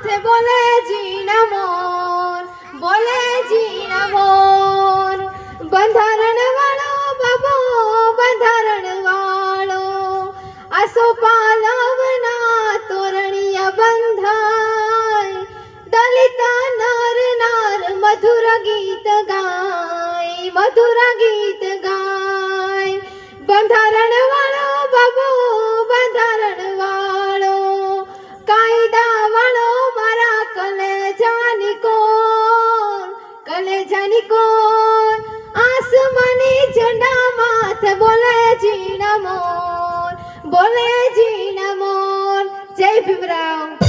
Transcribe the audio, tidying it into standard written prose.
માથે બોલે જીણા મોર, બોલે જીણા મોર. બંધારણ વાળો બાબો, બંધારણ વાળો, આસો પાલવના તોરણિયા બંધાય. દલિત નર નાર મધુર ગીત ગાય, મધુર ગીત ગાય. બંધારણ વાળો બાબો, બંધારણ વાળો, કાયદા વાળો મારા કલેજાની કોર, કલેજાની કોર. આસમાની ઝંડા માથે બોલે જીણા મોર, બોલે જીણા મોર. જય ભીમરાવ.